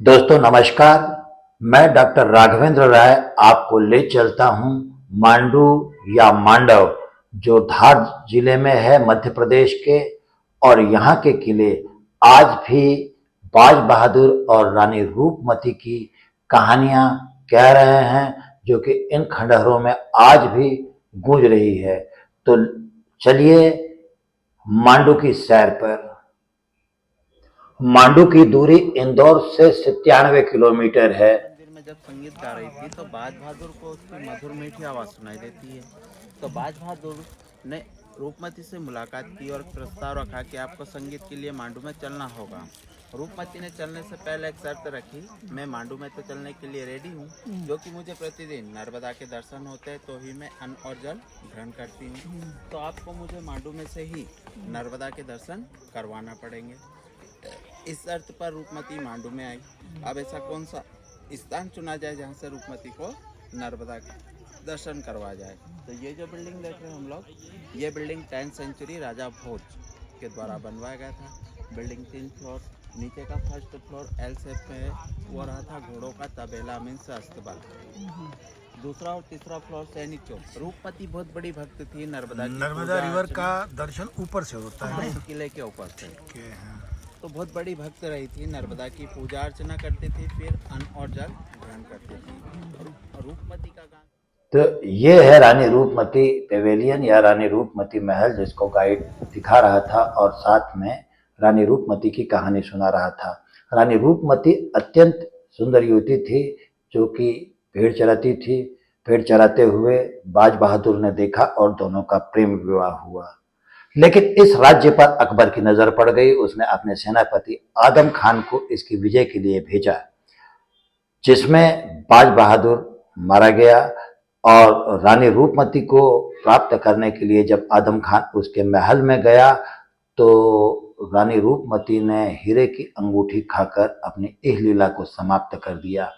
दोस्तों नमस्कार। मैं डॉक्टर राघवेंद्र राय आपको ले चलता हूं मांडू या मांडव, जो धार जिले में है मध्य प्रदेश के। और यहाँ के किले आज भी बाज बहादुर और रानी रूपमती की कहानियां कह रहे हैं, जो कि इन खंडहरों में आज भी गूंज रही है। तो चलिए मांडू की सैर पर। मांडू की दूरी इंदौर से 97 किलोमीटर है। मंदिर में जब संगीत गा रही थी तो बाज बहादुर को उसकी मधुर मीठी आवाज़ सुनाई देती है। तो बाज बहादुर ने रूपमती से मुलाकात की और प्रस्ताव रखा कि आपको संगीत के लिए मांडू में चलना होगा। रूपमती ने चलने से पहले एक शर्त रखी, मैं मांडू में तो चलने के लिए रेडी हूँ, जो कि मुझे प्रतिदिन नर्मदा के दर्शन होते हैं तो ही मैं अन्न और जल ग्रहण करती हूँ। तो आपको मुझे मांडू में से ही नर्मदा के दर्शन करवाना पड़ेंगे। इस शर्त पर रूपमती मांडू में आई। अब ऐसा कौन सा स्थान चुना जाए जहाँ से रूपमती को नर्मदा के दर्शन करवा जाए? तो ये जो बिल्डिंग देख रहे हैं हम लोग, ये बिल्डिंग 10th सेंचुरी राजा भोज के द्वारा बनवाया गया था। बिल्डिंग 3 फ्लोर, नीचे का फर्स्ट फ्लोर एल शेप में है, वो रहा था घोड़ों का तबेला मीन्स अस्तबल। दूसरा और तीसरा फ्लोर सैनिक चौक। रूपमती बहुत बड़ी भक्त थी नर्मदा रिवर का दर्शन ऊपर से होता है, किले के ऊपर से। हाँ। तो बहुत बड़ी भक्त रही थी, नर्मदा की पूजा अर्चना करती थी, फिर अन्न और जल ग्रहण करती थी। रूपमती का गान। तो ये है रानी रूपमती पेवेलियन या रानी रूपमती महल, जिसको गाइड दिखा रहा था और साथ में रानी रूपमती की कहानी सुना रहा था। रानी रूपमती अत्यंत सुंदर युवती थी, जो कि भेड़ चराती थी। भेड़ चराते हुए बाज बहादुर ने देखा और दोनों का प्रेम विवाह हुआ। लेकिन इस राज्य पर अकबर की नजर पड़ गई। उसने अपने सेनापति आदम खान को इसकी विजय के लिए भेजा, जिसमें बाज बहादुर मारा गया। और रानी रूपमती को प्राप्त करने के लिए जब आदम खान उसके महल में गया, तो रानी रूपमती ने हीरे की अंगूठी खाकर अपनी इह लीला को समाप्त कर दिया।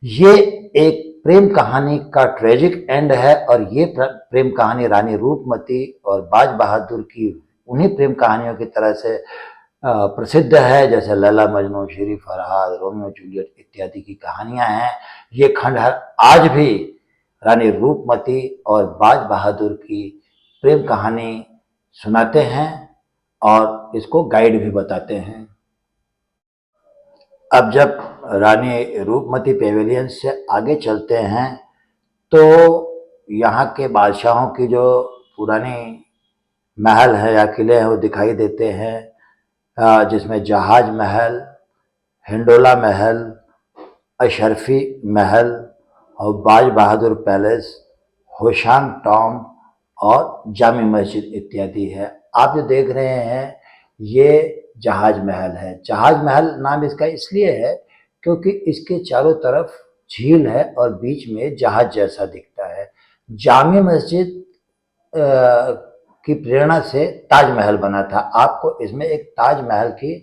ये एक प्रेम कहानी का ट्रेजिक एंड है, और ये प्रेम कहानी रानी रूपमती और बाज बहादुर की उन्हीं प्रेम कहानियों की तरह से प्रसिद्ध है, जैसे लैला मजनू, शेरी फरहाद, रोमियो जूलियट इत्यादि की कहानियां हैं। ये खंडहर आज भी रानी रूपमती और बाज बहादुर की प्रेम कहानी सुनाते हैं और इसको गाइड भी बताते हैं। अब जब रानी रूपमती पेवेलियन से आगे चलते हैं, तो यहाँ के बादशाहों की जो पुरानी महल है या किले हैं वो दिखाई देते हैं, जिसमें जहाज महल, हिंडोला महल, अशरफी महल और बाज बहादुर पैलेस, होशांग टॉम और जामी मस्जिद इत्यादि है। आप जो देख रहे हैं ये जहाज महल है। जहाज महल नाम इसका इसलिए है क्योंकि इसके चारों तरफ झील है और बीच में जहाज जैसा दिखता है। जामी मस्जिद की प्रेरणा से ताजमहल बना था। आपको इसमें एक ताजमहल की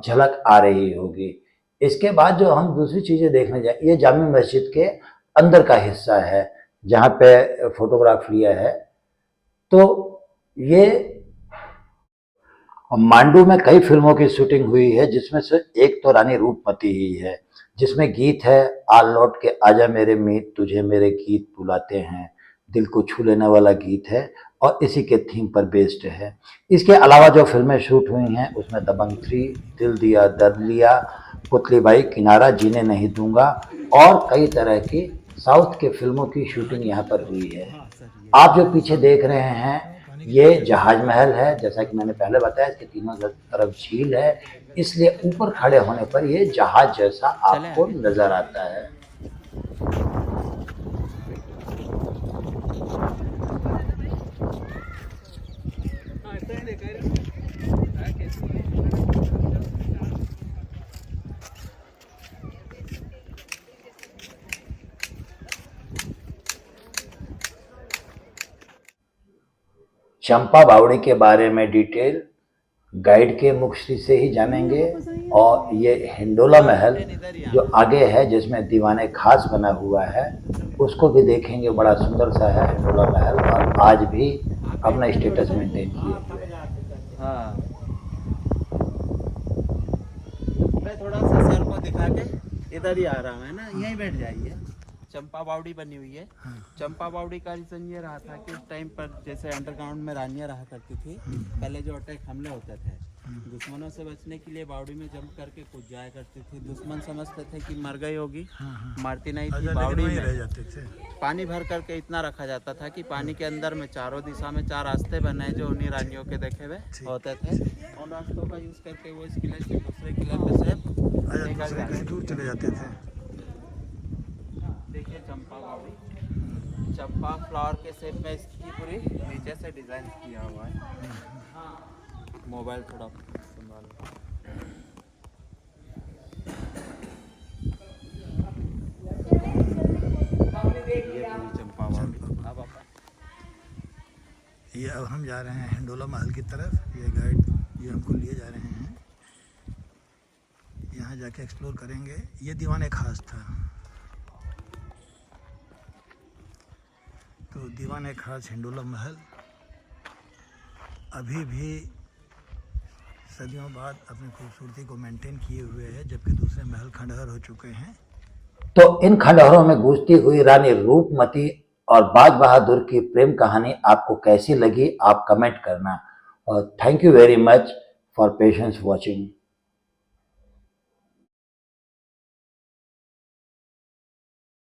झलक आ रही होगी। इसके बाद जो हम दूसरी चीज़ें देखने जाए, ये जामी मस्जिद के अंदर का हिस्सा है जहाँ पे फोटोग्राफ लिया है। तो ये मांडू में कई फिल्मों की शूटिंग हुई है, जिसमें से एक तो रानी रूपमती ही है, जिसमें गीत है आ लौट के आजा मेरे मीत, तुझे मेरे गीत बुलाते हैं। दिल को छू लेने वाला गीत है और इसी के थीम पर बेस्ड है। इसके अलावा जो फिल्में शूट हुई हैं उसमें दबंग 3, दिल दिया दर्द लिया, पुतली बाई, किनारा, जीने नहीं दूंगा और कई तरह की साउथ के फिल्मों की शूटिंग यहाँ पर हुई है। आप जो पीछे देख रहे हैं ये जहाज महल है। जैसा कि मैंने पहले बताया, इसके तीनों तरफ झील है, इसलिए ऊपर खड़े होने पर ये जहाज जैसा आपको नजर आता है। चंपा बावड़ी के बारे में डिटेल गाइड के मुख से ही जानेंगे। और ये हिंडोला महल जो आगे है, जिसमें दीवाने खास बना हुआ है, उसको भी देखेंगे। बड़ा सुंदर सा है हिंडोला महल और आज भी अपना स्टेटस मेंटेन किए हुए है। हाँ, मैं थोड़ा सा सर को दिखा के इधर ही आ रहा है ना, यहीं बैठ जाइए। चंपा बावड़ी बनी हुई है। चंपा बावड़ी का रीजन ये रहा था कि उस टाइम पर जैसे अंडरग्राउंड में रानियां रहा करती थी, पहले जो अटैक हमले होते थे, दुश्मनों से बचने के लिए बावड़ी में जंप करके कूद जाया करती थी। दुश्मन समझते थे कि मर गई होगी, मारती नहीं थी। बावड़ी वहीं रह में जाते थे। पानी भर करके इतना रखा जाता था कि पानी के अंदर में चारों दिशा में 4 रास्ते बने जो उन्हीं रानियों के देखे हुए होते थे। उन रास्तों का यूज करके वो इस किले से दूसरे किले पे से अच्छा, निकल दूसरे जाते कहीं दूर चले जाते थे। देखिए चंपा बावड़ी, चंपा फ्लावर के शेप में इसकी पूरी नीचे से डिजाइन किया हुआ है। मोबाइल थोड़ा संभालो। ये पूरी चंपा बावड़ी। अब आप ये अब हम जा रहे हैं हिंडोला महल की तरफ। ये गाइड ये हमको लिए जा रहे हैं, यहाँ जाके एक्सप्लोर करेंगे। ये दीवाने खास था, तो दीवाने खास हिंडोला महल अभी भी सदियों बाद अपनी खूबसूरती को मेंटेन किए हुए है, जबकि दूसरे महल खंडहर हो चुके हैं। तो इन खंडहरों में घुसती हुई रानी रूपमती और बाज बहादुर की प्रेम कहानी आपको कैसी लगी, आप कमेंट करना। और thank you very much for patience watching.